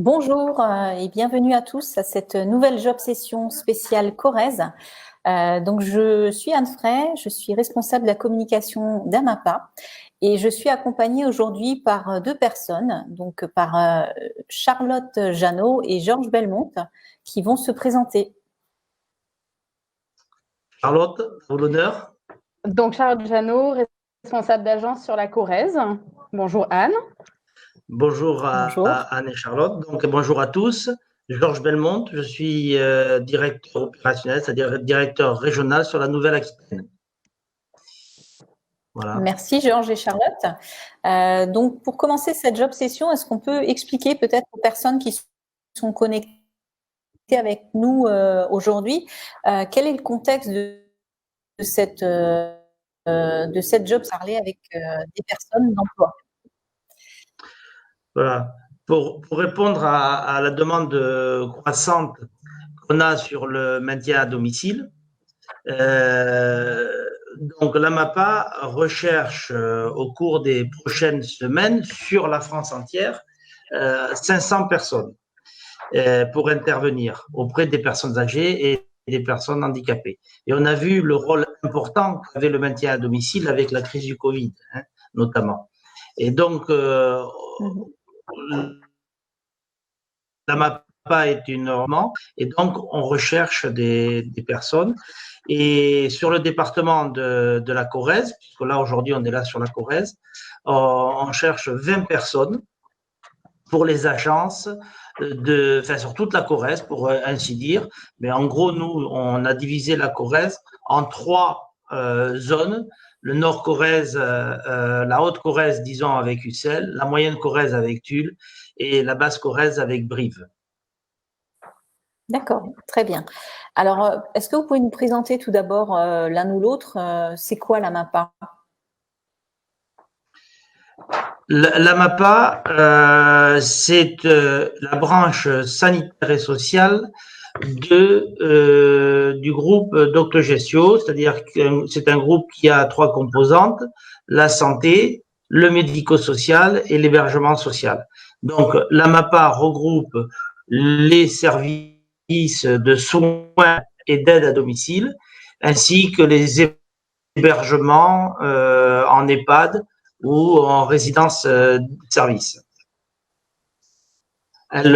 Bonjour et bienvenue à tous à cette nouvelle job session spéciale Corrèze. Donc je suis Anne Frey, je suis responsable de la communication d'Amapa et je suis accompagnée aujourd'hui par deux personnes, donc par Charlotte Jeannot et Georges Belmonte, qui vont se présenter. Charlotte, à l'honneur. Donc Charlotte Jeannot, responsable d'agence sur la Corrèze. Bonjour Anne. Bonjour Bonjour. Anne et Charlotte. Donc bonjour à tous. Georges Belmonte, je suis directeur opérationnel, c'est-à-dire directeur régional sur la Nouvelle-Aquitaine. Voilà. Merci Georges et Charlotte. Donc pour commencer cette job session, est-ce qu'on peut expliquer peut-être aux personnes qui sont connectées avec nous aujourd'hui, quel est le contexte de cette job parler avec des personnes d'emploi? Voilà. Pour répondre à la demande croissante qu'on a sur le maintien à domicile, donc l'AMAPA recherche au cours des prochaines semaines sur la France entière 500 personnes pour intervenir auprès des personnes âgées et des personnes handicapées. Et on a vu le rôle important qu'avait le maintien à domicile avec la crise du Covid, notamment. Et donc, l'AMAPA est une norme, et donc on recherche des personnes. Et sur le département de la Corrèze, puisque là aujourd'hui on est là sur la Corrèze, on cherche 20 personnes pour les agences sur toute la Corrèze, pour ainsi dire. Mais en gros, nous, on a divisé la Corrèze en trois zones. Le Nord Corrèze, la Haute Corrèze, disons, avec Ussel, la Moyenne Corrèze avec Tulle et la Basse Corrèze avec Brive. D'accord, très bien. Alors, est-ce que vous pouvez nous présenter tout d'abord l'un ou l'autre? C'est quoi l'AMAPA? L'AMAPA, c'est la branche sanitaire et sociale du groupe d'Octogestio, c'est-à-dire que c'est un groupe qui a trois composantes: la santé, le médico-social et l'hébergement social. Donc, l'AMAPA regroupe les services de soins et d'aide à domicile, ainsi que les hébergements en EHPAD ou en résidence service. Elle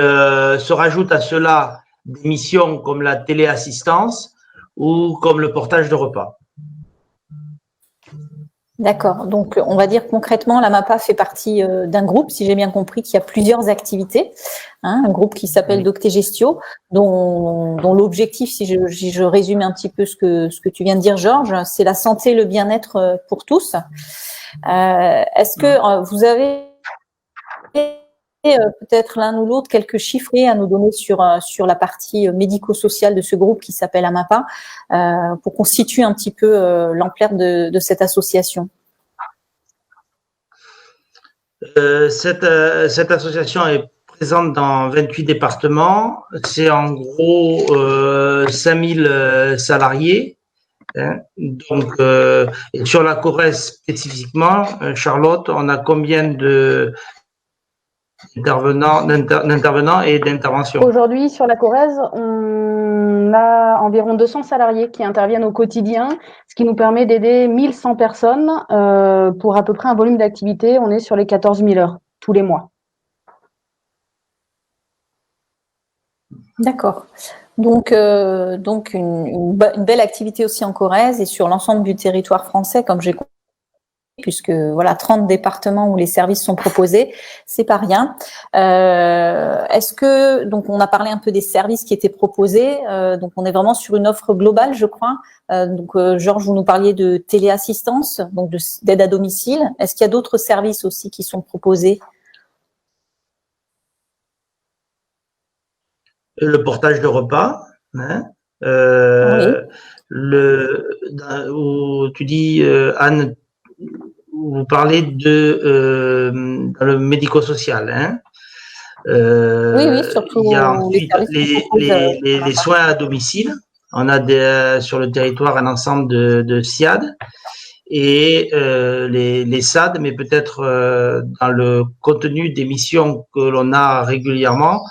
se rajoute à cela des missions comme la téléassistance ou comme le portage de repas. D'accord. Donc, on va dire concrètement, l'AMAPA fait partie d'un groupe, si j'ai bien compris, qui a plusieurs activités. Un groupe qui s'appelle Doctegestio, dont l'objectif, si je résume un petit peu ce que tu viens de dire, Georges, c'est la santé et le bien-être pour tous. Est-ce que vous avez peut-être l'un ou l'autre quelques chiffres à nous donner sur la partie médico-sociale de ce groupe qui s'appelle AMAPA, pour qu'on situe un petit peu l'ampleur de cette association? Cette association est présente dans 28 départements. C'est en gros 5000 salariés. Donc, et sur la Corrèze spécifiquement, Charlotte, on a combien d'intervenants et d'interventions? Aujourd'hui, sur la Corrèze, on a environ 200 salariés qui interviennent au quotidien, ce qui nous permet d'aider 1100 personnes pour à peu près un volume d'activité. On est sur les 14 000 heures tous les mois. D'accord. Donc une belle activité aussi en Corrèze et sur l'ensemble du territoire français, comme j'ai compris, puisque voilà, 30 départements où les services sont proposés, c'est pas rien. Est-ce que, donc on a parlé un peu des services qui étaient proposés, donc on est vraiment sur une offre globale, je crois. Georges, vous nous parliez de téléassistance, donc d'aide à domicile. Est-ce qu'il y a d'autres services aussi qui sont proposés? Le portage de repas, hein, Oui. où tu dis, Anne, vous parlez de dans le médico-social, hein. Oui, surtout il y a ensuite les soins à domicile. On a sur le territoire un ensemble de SIAD et les SAD, mais peut-être dans le contenu des missions que l'on a régulièrement,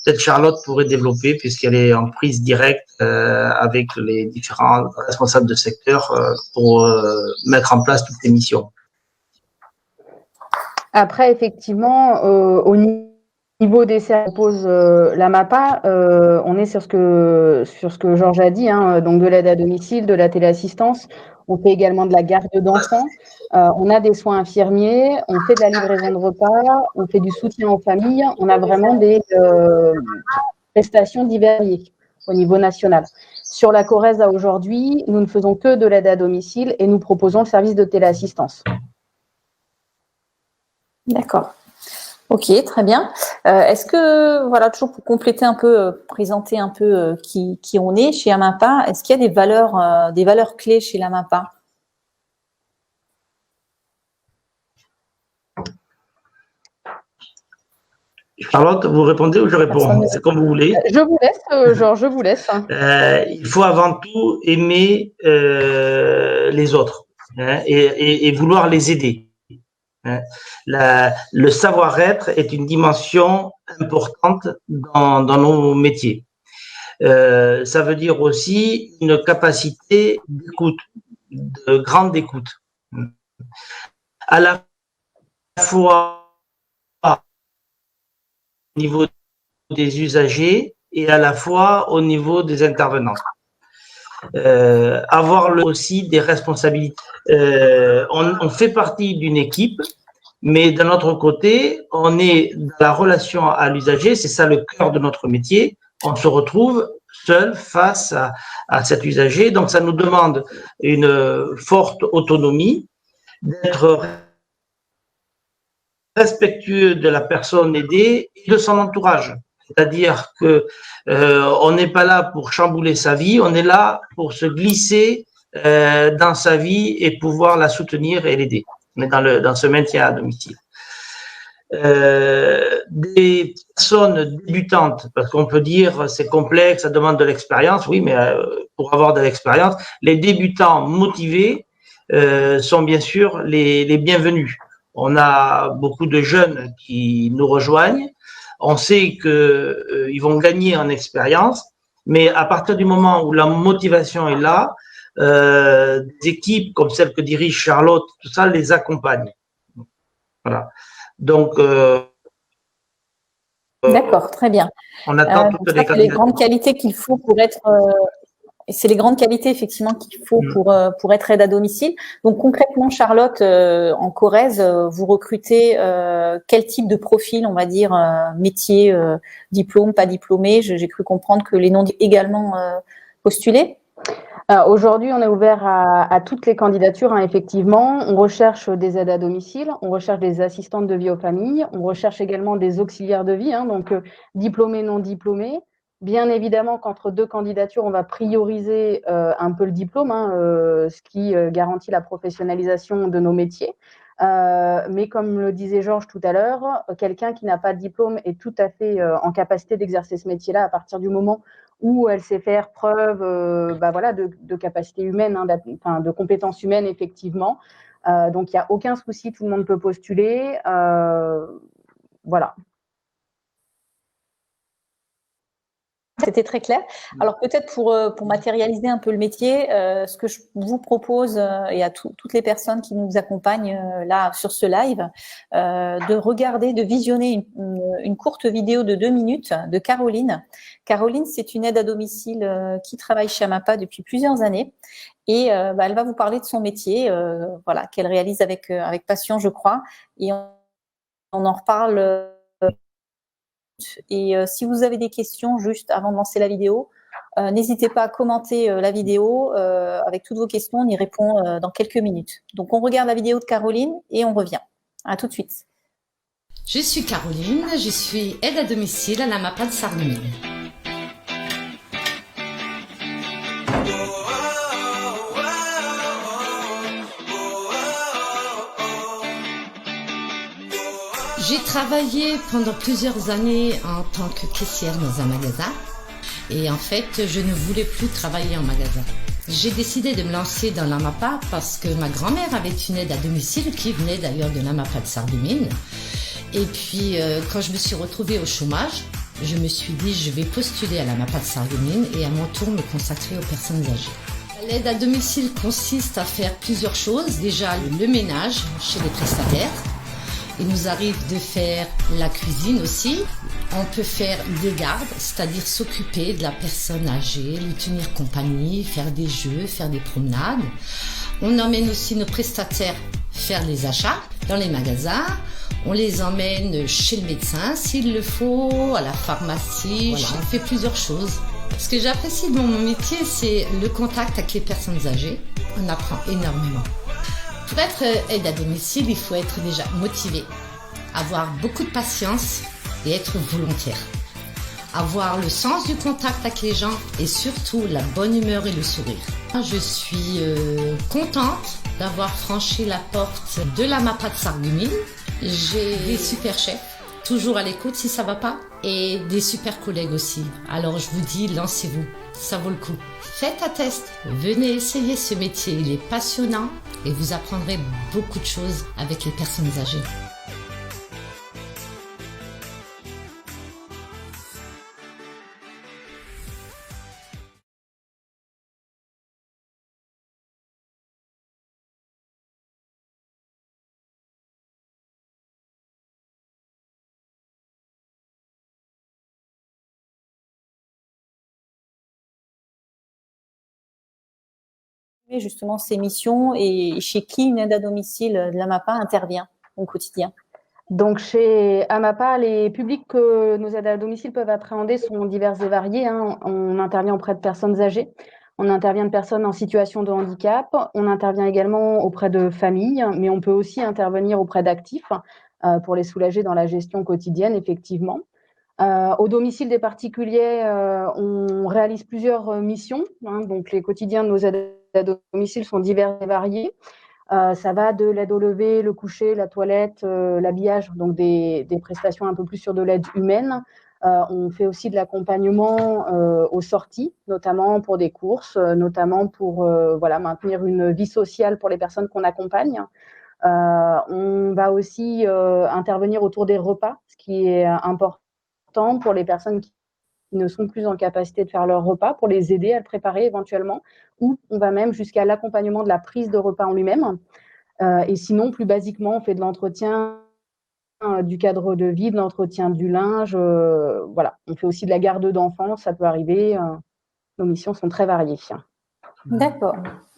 peut-être Charlotte pourrait développer puisqu'elle est en prise directe avec les différents responsables de secteur pour mettre en place toutes les missions. Après, effectivement, au niveau des services que propose la MAPA, on est sur ce que Georges a dit, hein, donc de l'aide à domicile, de la téléassistance. On fait également de la garde d'enfants. On a des soins infirmiers, on fait de la livraison de repas, on fait du soutien aux familles. On a vraiment des prestations diverses au niveau national. Sur la Corrèze, aujourd'hui, nous ne faisons que de l'aide à domicile et nous proposons le service de téléassistance. D'accord. Ok, très bien. Est-ce que, voilà, toujours pour compléter un peu, présenter un peu qui on est chez Amapa, est-ce qu'il y a des valeurs clés chez l'Amapa? Charlotte, vous répondez ou je réponds? C'est comme vous voulez. Je vous laisse, Georges, je vous laisse. Il faut avant tout aimer les autres, hein, et vouloir les aider. Hein. Le savoir-être est une dimension importante dans nos métiers. Ça veut dire aussi une capacité d'écoute, de grande écoute. À la fois au niveau des usagers et à la fois au niveau des intervenants. Avoir aussi des responsabilités. On fait partie d'une équipe, mais d'un autre côté, on est dans la relation à l'usager, c'est ça le cœur de notre métier. On se retrouve seul face à cet usager, donc ça nous demande une forte autonomie, d'être respectueux de la personne aidée et de son entourage. C'est-à-dire que on n'est pas là pour chambouler sa vie, on est là pour se glisser dans sa vie et pouvoir la soutenir et l'aider. On est dans ce maintien à domicile. Des personnes débutantes, parce qu'on peut dire c'est complexe, ça demande de l'expérience, oui, mais pour avoir de l'expérience, les débutants motivés sont bien sûr les bienvenus. On a beaucoup de jeunes qui nous rejoignent. On sait que ils vont gagner en expérience, mais à partir du moment où la motivation est là, des équipes comme celle que dirige Charlotte, tout ça les accompagne. Voilà. Donc, d'accord, très bien. On attend toutes les grandes qualités qu'il faut pour être. C'est les grandes qualités effectivement qu'il faut pour être aide à domicile. Donc concrètement, Charlotte, en Corrèze, vous recrutez quel type de profil, on va dire, métier, diplôme, pas diplômé. J'ai cru comprendre que les non également postulés. Aujourd'hui, on est ouvert à toutes les candidatures, hein, effectivement. On recherche des aides à domicile, on recherche des assistantes de vie aux familles, on recherche également des auxiliaires de vie, hein, donc diplômés, non diplômés. Bien évidemment qu'entre deux candidatures, on va prioriser un peu le diplôme, hein, ce qui garantit la professionnalisation de nos métiers. Mais comme le disait Georges tout à l'heure, quelqu'un qui n'a pas de diplôme est tout à fait en capacité d'exercer ce métier-là à partir du moment où elle sait faire preuve voilà, de capacité humaine, hein, de compétences humaines, effectivement. Donc, il n'y a aucun souci, tout le monde peut postuler. Voilà. C'était très clair. Alors peut-être pour matérialiser un peu le métier, ce que je vous propose et à toutes les personnes qui nous accompagnent là sur ce live, de regarder, de visionner une courte vidéo de 2 minutes de Caroline. Caroline, c'est une aide à domicile qui travaille chez Amapa depuis plusieurs années et elle va vous parler de son métier, voilà, qu'elle réalise avec passion, je crois, et on en reparle. Et si vous avez des questions juste avant de lancer la vidéo, n'hésitez pas à commenter la vidéo avec toutes vos questions. On y répond dans quelques minutes. Donc, on regarde la vidéo de Caroline et on revient. À tout de suite. Je suis Caroline, je suis aide à domicile à la MAPA de Sarreguemines. J'ai travaillé pendant plusieurs années en tant que caissière dans un magasin. Et en fait, je ne voulais plus travailler en magasin. J'ai décidé de me lancer dans l'AMAPA parce que ma grand-mère avait une aide à domicile qui venait d'ailleurs de l'AMAPA de Sarreguemines. Et puis, quand je me suis retrouvée au chômage, je me suis dit je vais postuler à l'AMAPA de Sarreguemines et à mon tour me consacrer aux personnes âgées. L'aide à domicile consiste à faire plusieurs choses. Déjà, le ménage chez les prestataires. Il nous arrive de faire la cuisine aussi. On peut faire des gardes, c'est-à-dire s'occuper de la personne âgée, lui tenir compagnie, faire des jeux, faire des promenades. On emmène aussi nos prestataires faire les achats dans les magasins. On les emmène chez le médecin s'il le faut, à la pharmacie. Voilà, on fait plusieurs choses. Ce que j'apprécie dans mon métier, c'est le contact avec les personnes âgées. On apprend énormément. Pour être aide à domicile, il faut être déjà motivé, avoir beaucoup de patience et être volontaire. Avoir le sens du contact avec les gens et surtout la bonne humeur et le sourire. Je suis contente d'avoir franchi la porte de l'AMAPA de Sarreguemines. J'ai des super chefs, toujours à l'écoute si ça va pas, et des super collègues aussi. Alors je vous dis, lancez-vous, ça vaut le coup. Faites un test, venez essayer ce métier, il est passionnant et vous apprendrez beaucoup de choses avec les personnes âgées. Justement ces missions et chez qui une aide à domicile de l'AMAPA intervient au quotidien? Donc, chez AMAPA, les publics que nos aides à domicile peuvent appréhender sont divers et variés. On intervient auprès de personnes âgées, on intervient de personnes en situation de handicap, on intervient également auprès de familles, mais on peut aussi intervenir auprès d'actifs pour les soulager dans la gestion quotidienne, effectivement. Au domicile des particuliers, on réalise plusieurs missions. Donc, les quotidiens de nos aides à domicile sont divers et variés. Ça va de l'aide au lever, le coucher, la toilette, l'habillage, donc des prestations un peu plus sur de l'aide humaine. On fait aussi de l'accompagnement aux sorties, notamment pour des courses, notamment pour maintenir une vie sociale pour les personnes qu'on accompagne. On va aussi intervenir autour des repas, ce qui est important pour les personnes qui ne sont plus en capacité de faire leur repas, pour les aider à le préparer éventuellement, ou on va même jusqu'à l'accompagnement de la prise de repas en lui-même. Et sinon, plus basiquement, on fait de l'entretien du cadre de vie, de l'entretien du linge. Voilà. On fait aussi de la garde d'enfants, ça peut arriver. Nos missions sont très variées. D'accord.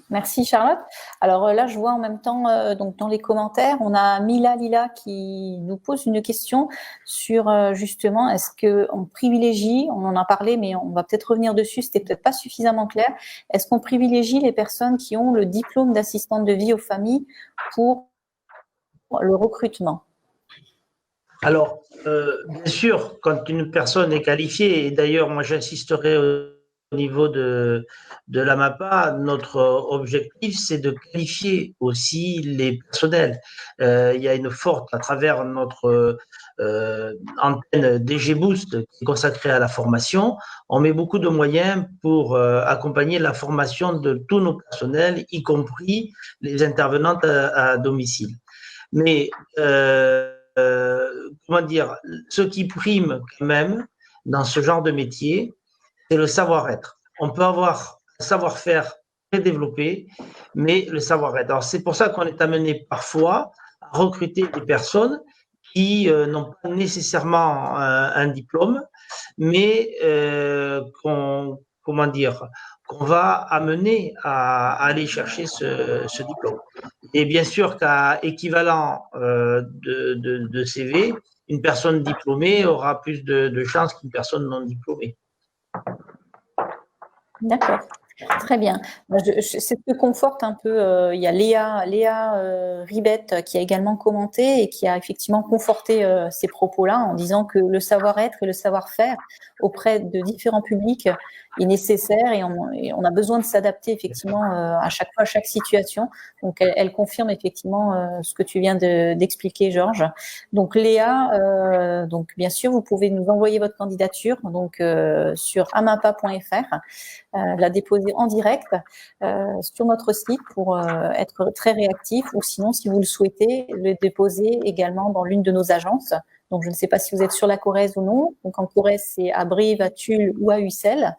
Merci Charlotte. Alors là, je vois en même temps, donc dans les commentaires, on a Mila Lila qui nous pose une question sur justement, est-ce qu'on privilégie, on en a parlé, mais on va peut-être revenir dessus, c'était peut-être pas suffisamment clair, est-ce qu'on privilégie les personnes qui ont le diplôme d'assistante de vie aux familles pour le recrutement? Alors, bien sûr, quand une personne est qualifiée, et d'ailleurs, moi j'insisterai au niveau de l'AMAPA, notre objectif, c'est de qualifier aussi les personnels. Il y a une forte, à travers notre antenne DG Boost qui est consacrée à la formation, on met beaucoup de moyens pour accompagner la formation de tous nos personnels, y compris les intervenantes à domicile. Mais comment dire, ce qui prime quand même dans ce genre de métier, c'est le savoir-être. On peut avoir un savoir-faire très développé, mais le savoir-être. Alors, c'est pour ça qu'on est amené parfois à recruter des personnes qui n'ont pas nécessairement un diplôme, mais qu'on va amener à aller chercher ce diplôme. Et bien sûr qu'à équivalent de CV, une personne diplômée aura plus de chances qu'une personne non diplômée. D'accord. Très bien. C'est ce que conforte un peu. Il y a Léa Ribet qui a également commenté et qui a effectivement conforté ces propos-là en disant que le savoir-être et le savoir-faire auprès de différents publics est nécessaire et on a besoin de s'adapter effectivement à chaque fois, à chaque situation. Donc, elle confirme effectivement ce que tu viens d'expliquer, Georges. Donc, Léa, donc bien sûr, vous pouvez nous envoyer votre candidature donc sur amapa.fr. La déposer en direct sur notre site pour être très réactif ou sinon, si vous le souhaitez, le déposer également dans l'une de nos agences. Donc, je ne sais pas si vous êtes sur la Corrèze ou non. Donc, en Corrèze, c'est à Brive, à Tulle ou à Ussel.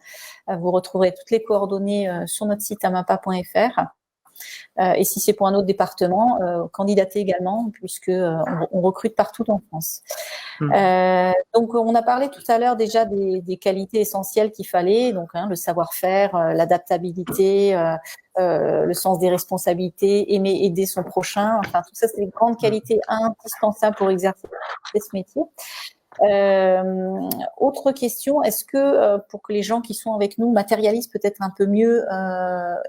Vous retrouverez toutes les coordonnées sur notre site amapa.fr. Et si c'est pour un autre département, candidatez également, puisque on recrute partout en France. Donc, on a parlé tout à l'heure déjà des qualités essentielles qu'il fallait, donc le savoir-faire, l'adaptabilité, le sens des responsabilités, aider son prochain. Enfin, tout ça, c'est des grandes qualités indispensables pour exercer ce métier. Autre question, est-ce que pour que les gens qui sont avec nous matérialisent peut-être un peu mieux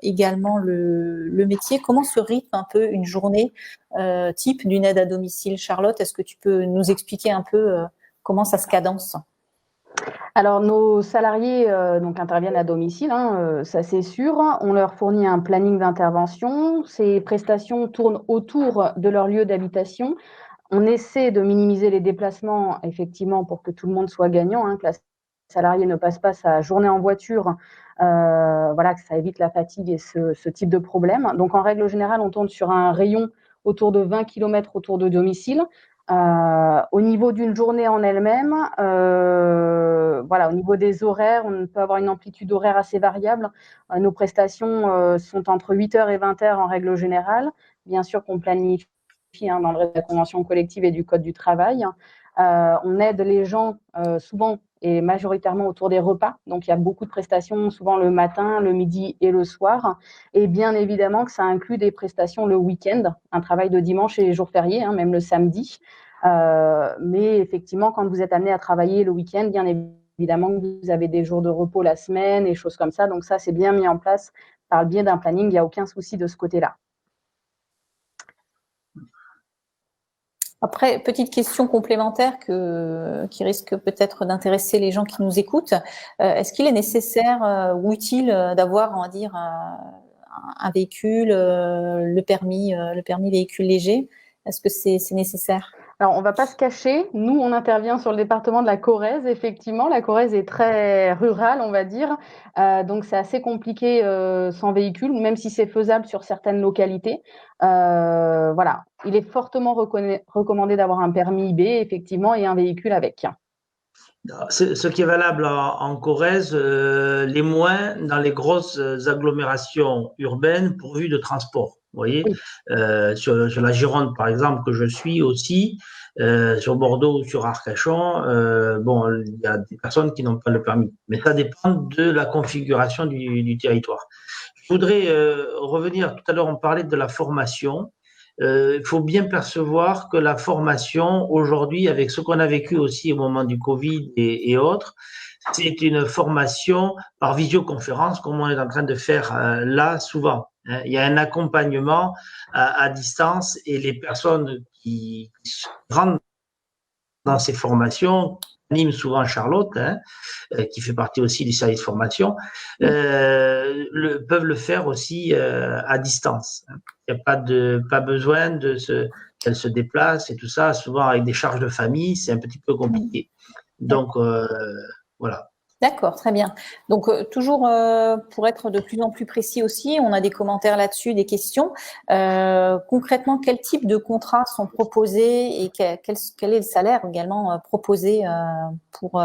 également le métier, comment se rythme un peu une journée type d'une aide à domicile? Charlotte, est-ce que tu peux nous expliquer un peu comment ça se cadence? Alors, nos salariés donc interviennent à domicile, ça c'est sûr. On leur fournit un planning d'intervention. Ces prestations tournent autour de leur lieu d'habitation. On essaie de minimiser les déplacements, effectivement, pour que tout le monde soit gagnant, que la salariée ne passe pas sa journée en voiture, que ça évite la fatigue et ce type de problème. Donc, en règle générale, on tourne sur un rayon autour de 20 km autour de domicile. Au niveau d'une journée en elle-même, au niveau des horaires, on peut avoir une amplitude horaire assez variable. Nos prestations sont entre 8h et 20h en règle générale. Bien sûr qu'on planifie dans le respect de la convention collective et du code du travail. On aide les gens souvent et majoritairement autour des repas. Donc, il y a beaucoup de prestations, souvent le matin, le midi et le soir. Et bien évidemment que ça inclut des prestations le week-end, un travail de dimanche et les jours fériés, même le samedi. Mais effectivement, quand vous êtes amené à travailler le week-end, bien évidemment que vous avez des jours de repos la semaine et choses comme ça. Donc, ça, c'est bien mis en place par le biais d'un planning. Il n'y a aucun souci de ce côté-là. Après, petite question complémentaire qui risque peut-être d'intéresser les gens qui nous écoutent. Est-ce qu'il est nécessaire ou utile d'avoir, on va dire, un véhicule, le permis véhicule léger? Est-ce que c'est nécessaire? Alors, on ne va pas se cacher. Nous, on intervient sur le département de la Corrèze, effectivement. La Corrèze est très rurale, on va dire. Donc, c'est assez compliqué sans véhicule, même si c'est faisable sur certaines localités. Il est fortement recommandé d'avoir un permis B, effectivement, et un véhicule avec. Ce qui est valable en Corrèze, les moins dans les grosses agglomérations urbaines pourvues de transport. Vous voyez, sur la Gironde, par exemple, que je suis aussi, sur Bordeaux ou sur Arcachon, il y a des personnes qui n'ont pas le permis. Mais ça dépend de la configuration du territoire. Je voudrais revenir, tout à l'heure on parlait de la formation. Il faut bien percevoir que la formation aujourd'hui, avec ce qu'on a vécu aussi au moment du Covid et autres, c'est une formation par visioconférence, comme on est en train de faire là souvent. Il y a un accompagnement à distance et les personnes qui rentrent dans ces formations, anime souvent Charlotte, qui fait partie aussi du service formation, peuvent le faire aussi à distance. Il n'y a pas besoin qu'elle se déplace et tout ça. Souvent avec des charges de famille, c'est un petit peu compliqué. Donc voilà. D'accord, très bien. Donc, toujours pour être de plus en plus précis aussi, on a des commentaires là-dessus, des questions. Concrètement, quel type de contrats sont proposés et quel est le salaire également proposé pour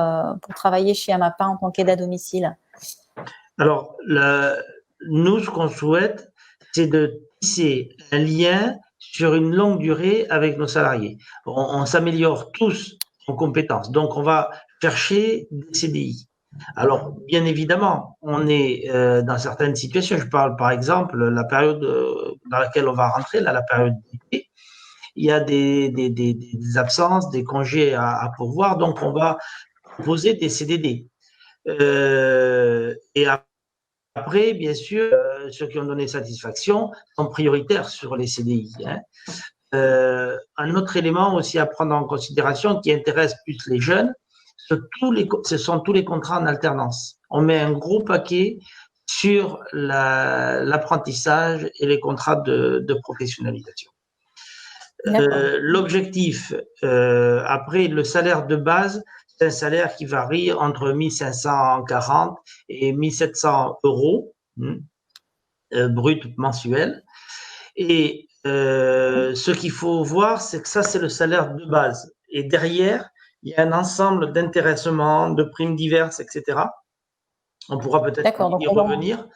travailler chez Amapa en tant qu'aide à domicile? Alors, nous, ce qu'on souhaite, c'est de tisser un lien sur une longue durée avec nos salariés. On s'améliore tous en compétences. Donc, on va chercher des CDI. Alors, bien évidemment, on est dans certaines situations. Je parle par exemple la période dans laquelle on va rentrer, là, la période d'été. Il y a des absences, des congés à pourvoir, donc on va proposer des CDD. Et Après, bien sûr, ceux qui ont donné satisfaction sont prioritaires sur les CDI. Un autre élément aussi à prendre en considération qui intéresse plus les jeunes, ce sont tous les contrats en alternance. On met un gros paquet sur l'apprentissage et les contrats de professionnalisation. L'objectif, après le salaire de base, c'est un salaire qui varie entre 1540 et 1700 euros brut mensuel. Et ce qu'il faut voir, c'est que ça, c'est le salaire de base. Et derrière, il y a un ensemble d'intéressements, de primes diverses, etc. On pourra peut-être y revenir,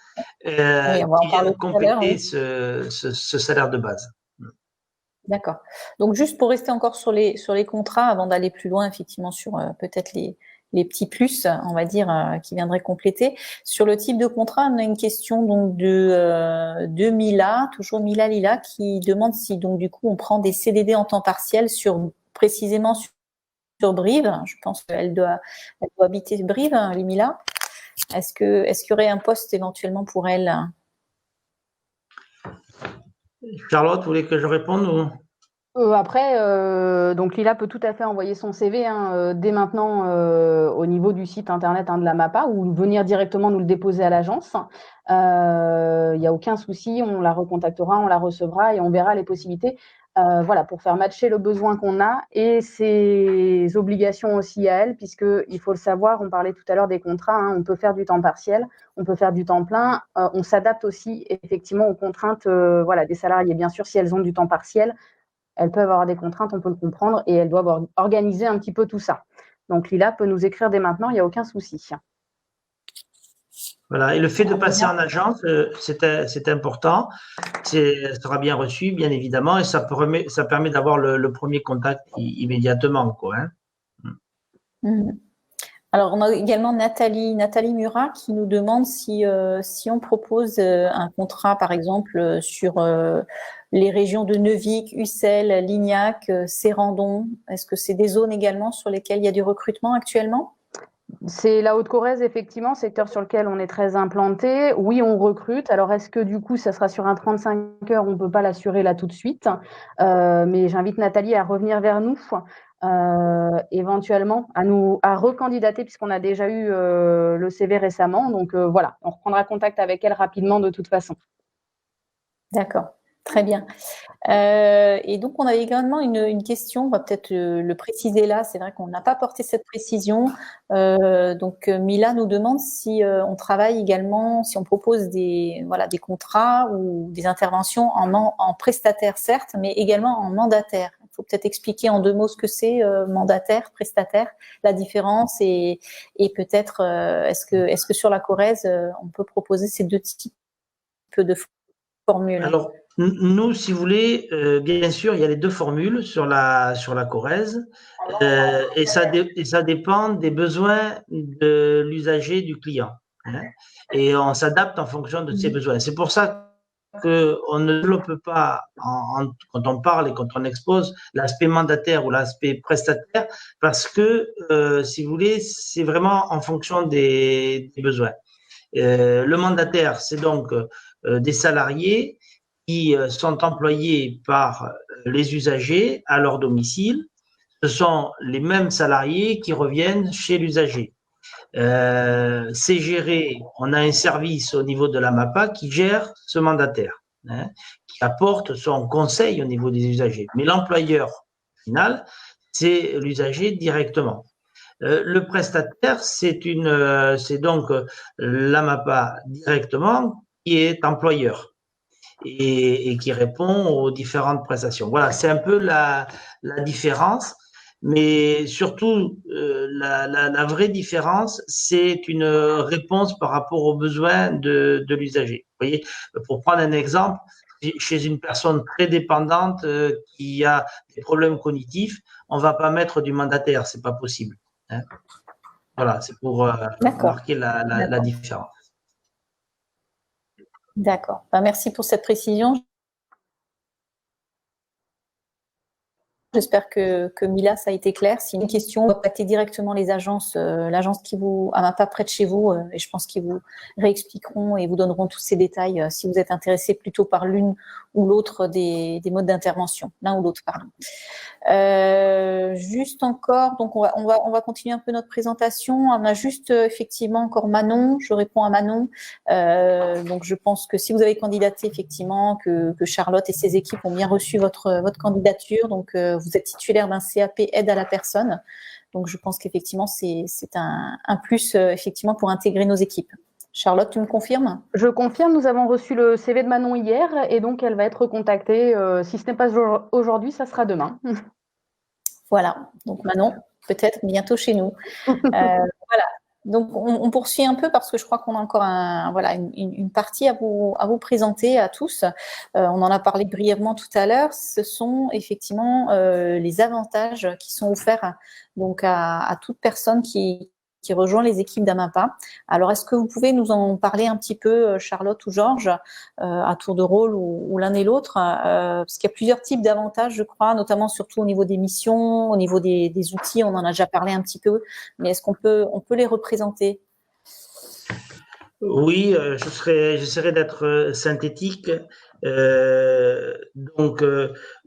qui viennent compléter ce salaire de base. D'accord. Donc, juste pour rester encore sur les contrats, avant d'aller plus loin, effectivement, sur peut-être les petits plus, on va dire, qui viendraient compléter. Sur le type de contrat, on a une question donc de Mila, toujours Mila Lila, qui demande si donc du coup on prend des CDD en temps partiel précisément sur Brive. Je pense qu'elle doit habiter Brive, hein, Mila. Est-ce qu'il y aurait un poste éventuellement pour elle? Charlotte, vous voulez que je réponde ou... Après, donc Lila peut tout à fait envoyer son CV dès maintenant au niveau du site internet de la MAPA ou venir directement nous le déposer à l'agence. Il n'y a aucun souci, on la recontactera, on la recevra et on verra les possibilités. Voilà, pour faire matcher le besoin qu'on a et ses obligations aussi à elle, puisqu'il faut le savoir, on parlait tout à l'heure des contrats, on peut faire du temps partiel, on peut faire du temps plein, on s'adapte aussi effectivement aux contraintes des salariés. Bien sûr, si elles ont du temps partiel, elles peuvent avoir des contraintes, on peut le comprendre, et elles doivent organiser un petit peu tout ça. Donc Lila peut nous écrire dès maintenant, il n'y a aucun souci. Voilà, et le fait de passer en agence, c'est important, ça sera bien reçu, bien évidemment, et ça permet d'avoir le premier contact immédiatement, quoi. Alors, on a également Nathalie Murat qui nous demande si on propose un contrat, par exemple, sur les régions de Neuvic, Ussel, Lignac, Sérandon. Est-ce que c'est des zones également sur lesquelles il y a du recrutement actuellement? C'est la Haute-Corrèze, effectivement, secteur sur lequel on est très implanté. Oui, on recrute. Alors, est-ce que du coup, ça sera sur un 35 heures? On ne peut pas l'assurer là tout de suite. Mais j'invite Nathalie à revenir vers nous, éventuellement, à recandidater, puisqu'on a déjà eu le CV récemment. Donc, voilà, on reprendra contact avec elle rapidement de toute façon. D'accord. Très bien. Et donc, on avait également une question, on va peut-être le préciser là, c'est vrai qu'on n'a pas porté cette précision. Donc, Mila nous demande si on travaille également, si on propose des contrats ou des interventions en prestataire, certes, mais également en mandataire. Il faut peut-être expliquer en 2 mots ce que c'est mandataire, prestataire, la différence et peut-être est-ce que sur la Corrèze, on peut proposer ces 2 types de formules? Alors, nous, si vous voulez, bien sûr, il y a les 2 formules sur la Corrèze, et ça dépend des besoins de l'usager, du client, et on s'adapte en fonction de ses besoins. C'est pour ça qu'on ne développe pas, quand on parle et quand on expose, l'aspect mandataire ou l'aspect prestataire, parce que, si vous voulez, c'est vraiment en fonction des besoins. Le mandataire, c'est donc des salariés qui sont employés par les usagers à leur domicile. Ce sont les mêmes salariés qui reviennent chez l'usager. C'est géré, on a un service au niveau de la MAPA qui gère ce mandataire, qui apporte son conseil au niveau des usagers. Mais l'employeur final, c'est l'usager directement. Le prestataire, c'est donc la MAPA directement qui est employeur et qui répond aux différentes prestations. Voilà, c'est un peu la différence, mais surtout la vraie différence, c'est une réponse par rapport aux besoins de l'usager. Vous voyez, pour prendre un exemple, chez une personne très dépendante qui a des problèmes cognitifs, on va pas mettre du mandataire, c'est pas possible. Voilà, c'est pour marquer la différence. D'accord. Merci pour cette précision. J'espère que Mila, ça a été clair. Si une question, contactez directement les agences, l'agence qui vous a pas près de chez vous, et je pense qu'ils vous réexpliqueront et vous donneront tous ces détails si vous êtes intéressé plutôt par l'une ou l'autre des modes d'intervention, l'un ou l'autre, pardon. Juste encore, donc on va continuer un peu notre présentation. On a juste effectivement encore Manon. Je réponds à Manon. Donc je pense que si vous avez candidaté effectivement, que Charlotte et ses équipes ont bien reçu votre candidature, donc vous êtes titulaire d'un CAP aide à la personne. Donc je pense qu'effectivement c'est un plus effectivement pour intégrer nos équipes. Charlotte, tu me confirmes? Je confirme, nous avons reçu le CV de Manon hier et donc elle va être contactée. Si ce n'est pas aujourd'hui, ça sera demain. Voilà, donc Manon, peut-être bientôt chez nous. Voilà, donc on poursuit un peu parce que je crois qu'on a encore une partie à vous présenter à tous. On en a parlé brièvement tout à l'heure. Ce sont effectivement les avantages qui sont offerts donc à toute personne qui rejoint les équipes d'Amapa. Alors, est-ce que vous pouvez nous en parler un petit peu, Charlotte ou Georges, à tour de rôle ou l'un et l'autre, parce qu'il y a plusieurs types d'avantages, je crois, notamment surtout au niveau des missions, au niveau des outils, on en a déjà parlé un petit peu, mais est-ce qu'on peut les représenter? Oui, j'essaierai d'être synthétique. Donc,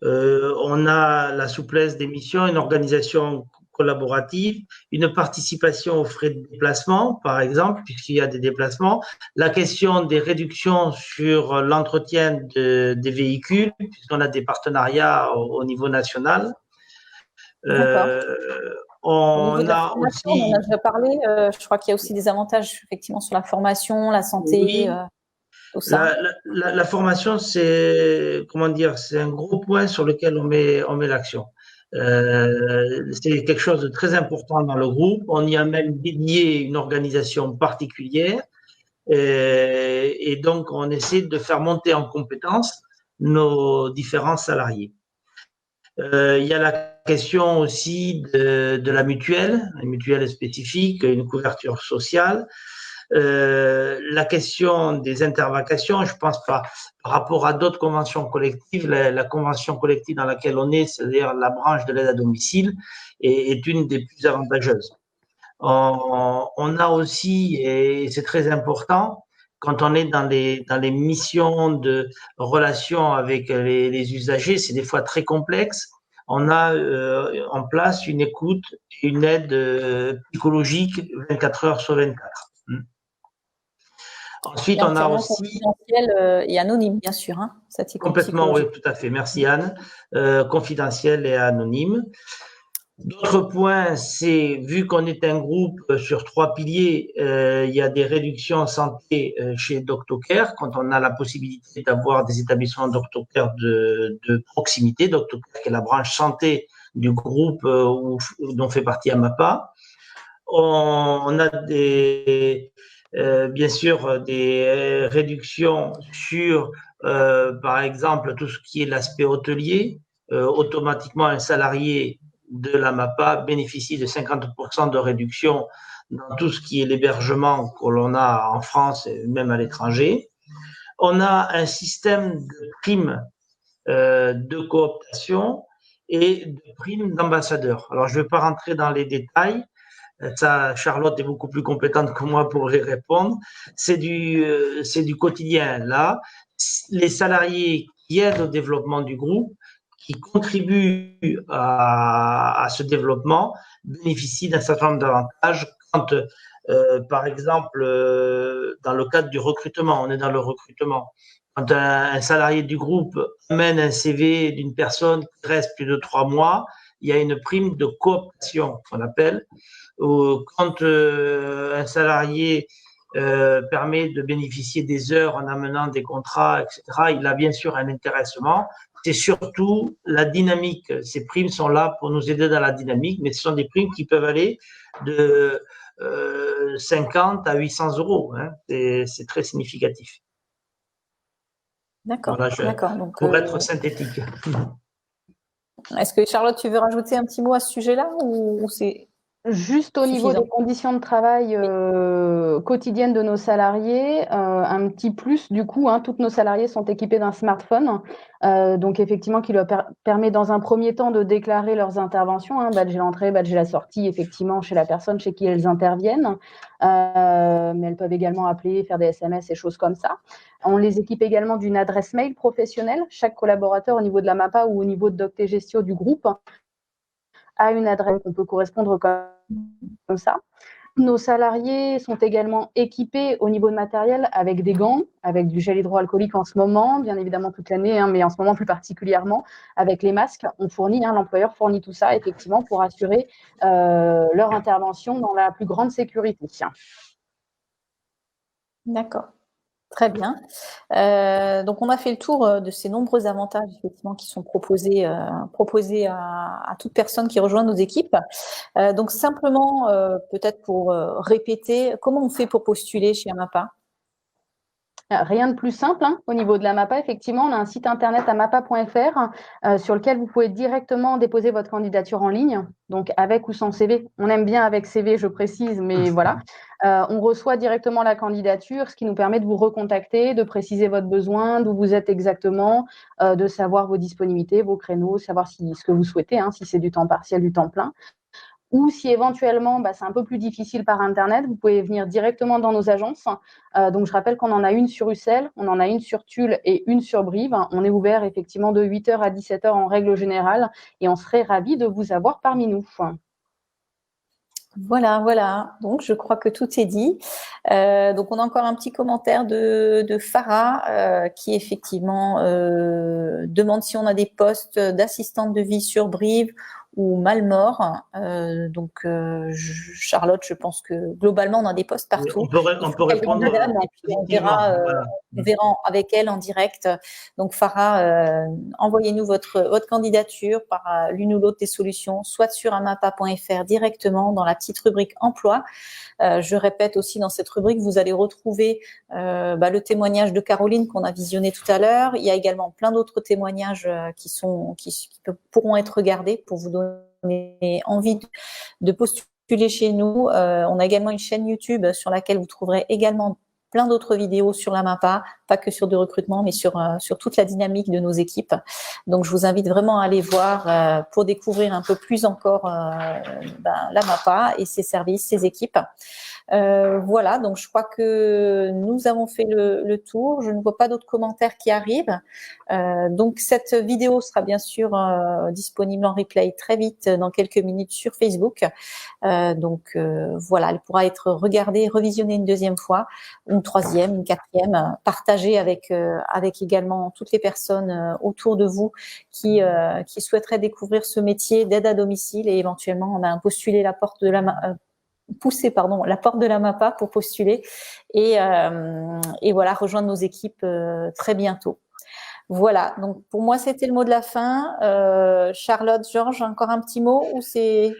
on a la souplesse des missions, une organisation collaborative, une participation aux frais de déplacement, par exemple, puisqu'il y a des déplacements, la question des réductions sur l'entretien des véhicules, puisqu'on a des partenariats au niveau national. On a aussi… On en a déjà parlé, je crois qu'il y a aussi des avantages effectivement sur la formation, la santé, oui. tout ça. La formation, c'est, comment dire, c'est un gros point sur lequel on met l'action. C'est quelque chose de très important dans le groupe. On y a même dédié une organisation particulière. Et donc, on essaie de faire monter en compétence nos différents salariés. Il y a la question aussi de la mutuelle, une mutuelle spécifique, une couverture sociale. La question des intervacations, je pense pas, par rapport à d'autres conventions collectives, la convention collective dans laquelle on est, c'est-à-dire la branche de l'aide à domicile, est une des plus avantageuses. On a aussi, et c'est très important, quand on est dans les missions de relation avec les usagers, c'est des fois très complexe. On a en place une écoute et une aide psychologique 24 heures sur 24. Ensuite, on a aussi… confidentiel et anonyme, bien sûr. Hein, complètement, oui, tout à fait. Merci Anne. Confidentiel et anonyme. D'autres points, c'est, vu qu'on est un groupe sur 3 piliers, il y a des réductions en santé chez DoctoCare, quand on a la possibilité d'avoir des établissements DoctoCare de proximité, DoctoCare qui est la branche santé du groupe dont fait partie Amapa. On a bien sûr des réductions sur, par exemple, tout ce qui est l'aspect hôtelier. Automatiquement, un salarié de l'Amapa bénéficie de 50% de réduction dans tout ce qui est l'hébergement que l'on a en France et même à l'étranger. On a un système de primes de cooptation et de primes d'ambassadeurs. Alors, je ne vais pas rentrer dans les détails. Ça, Charlotte est beaucoup plus compétente que moi pour y répondre. C'est du quotidien. Là, les salariés qui aident au développement du groupe, qui contribuent à ce développement, bénéficient d'un certain nombre d'avantages quand, par exemple, dans le cadre du recrutement, on est dans le recrutement. Quand un salarié du groupe amène un CV d'une personne qui reste plus de 3 mois, il y a une prime de cooptation, qu'on appelle. Quand un salarié permet de bénéficier des heures en amenant des contrats, etc., il a bien sûr un intéressement. C'est surtout la dynamique. Ces primes sont là pour nous aider dans la dynamique, mais ce sont des primes qui peuvent aller de 50 à 800 euros. Hein. C'est très significatif. D'accord. Voilà, Donc, pour être synthétique. Est-ce que Charlotte, tu veux rajouter un petit mot à ce sujet-là ou c'est… Juste au niveau suffisant. des conditions de travail quotidiennes de nos salariés, un petit plus du coup, hein, tous nos salariés sont équipés d'un smartphone, donc effectivement qui leur permet dans un premier temps de déclarer leurs interventions, hein, badger l'entrée, badger la sortie, effectivement chez la personne chez qui elles interviennent, mais elles peuvent également appeler, faire des SMS et choses comme ça. On les équipe également d'une adresse mail professionnelle. Chaque collaborateur au niveau de la MAPA ou au niveau de Docté Gestio du groupe a une adresse qu'on peut correspondre comme ça. Nos salariés sont également équipés au niveau de matériel avec des gants, avec du gel hydroalcoolique en ce moment, bien évidemment toute l'année, hein, mais en ce moment plus particulièrement, avec les masques. On fournit, hein, l'employeur fournit tout ça effectivement pour assurer leur intervention dans la plus grande sécurité. D'accord. Très bien. Donc, on a fait le tour de ces nombreux avantages effectivement qui sont proposés à toute personne qui rejoint nos équipes. Donc, simplement, peut-être pour répéter, comment on fait pour postuler chez Amapa? Rien de plus simple, hein. Au niveau de la MAPA, effectivement, on a un site internet amapa.fr sur lequel vous pouvez directement déposer votre candidature en ligne, donc avec ou sans CV. On aime bien avec CV, je précise, mais voilà. On reçoit directement la candidature, ce qui nous permet de vous recontacter, de préciser votre besoin, d'où vous êtes exactement, de savoir vos disponibilités, vos créneaux, savoir ce que vous souhaitez, hein, si c'est du temps partiel, du temps plein. Ou si éventuellement, c'est un peu plus difficile par Internet, vous pouvez venir directement dans nos agences. Donc, je rappelle qu'on en a une sur Ussel, on en a une sur Tulle et une sur Brive. On est ouvert effectivement de 8h à 17h en règle générale et on serait ravis de vous avoir parmi nous. Voilà. Donc, je crois que tout est dit. Donc, on a encore un petit commentaire de Farah qui effectivement demande si on a des postes d'assistante de vie sur Brive ou Malmort. Charlotte, je pense que globalement, on a des postes partout. On peut répondre. On verra avec elle en direct. Donc, Farah, envoyez-nous votre candidature par l'une ou l'autre des solutions, soit sur amapa.fr directement dans la petite rubrique emploi. Je répète aussi, dans cette rubrique, vous allez retrouver le témoignage de Caroline qu'on a visionné tout à l'heure. Il y a également plein d'autres témoignages qui pourront être regardés pour vous donner envie de postuler chez nous. On a également une chaîne YouTube sur laquelle vous trouverez également plein d'autres vidéos sur la MAPA, pas que sur du recrutement, mais sur toute la dynamique de nos équipes. Donc, je vous invite vraiment à aller voir pour découvrir un peu plus encore la MAPA et ses services, ses équipes. Voilà, donc je crois que nous avons fait le tour. Je ne vois pas d'autres commentaires qui arrivent. Donc, cette vidéo sera bien sûr disponible en replay très vite, dans quelques minutes sur Facebook. Voilà, elle pourra être regardée, revisionnée une deuxième fois, une troisième, une quatrième, partagée avec également toutes les personnes autour de vous qui souhaiteraient découvrir ce métier d'aide à domicile et éventuellement pousser la porte de la MAPA pour postuler et voilà, rejoindre nos équipes très bientôt. Voilà, donc pour moi c'était le mot de la fin. Charlotte, Georges, encore un petit mot ou c'est...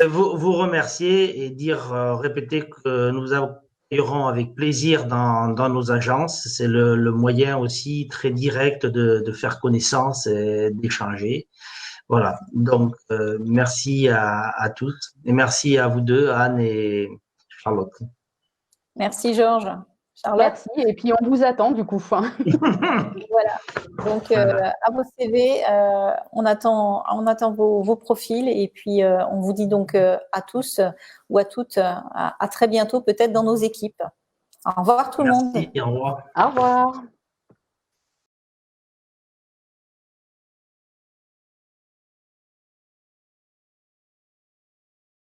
Vous remercier et répéter que nous accueillerons avec plaisir dans nos agences. C'est le moyen aussi très direct de faire connaissance et d'échanger. Voilà, donc merci à tous et merci à vous deux, Anne et Charlotte. Merci Georges. Charlotte. Merci, et puis on vous attend du coup. Voilà, donc à vos CV, on attend vos profils et puis on vous dit donc à tous ou à toutes à très bientôt, peut-être dans nos équipes. Au revoir tout le monde. Merci, au revoir. Au revoir.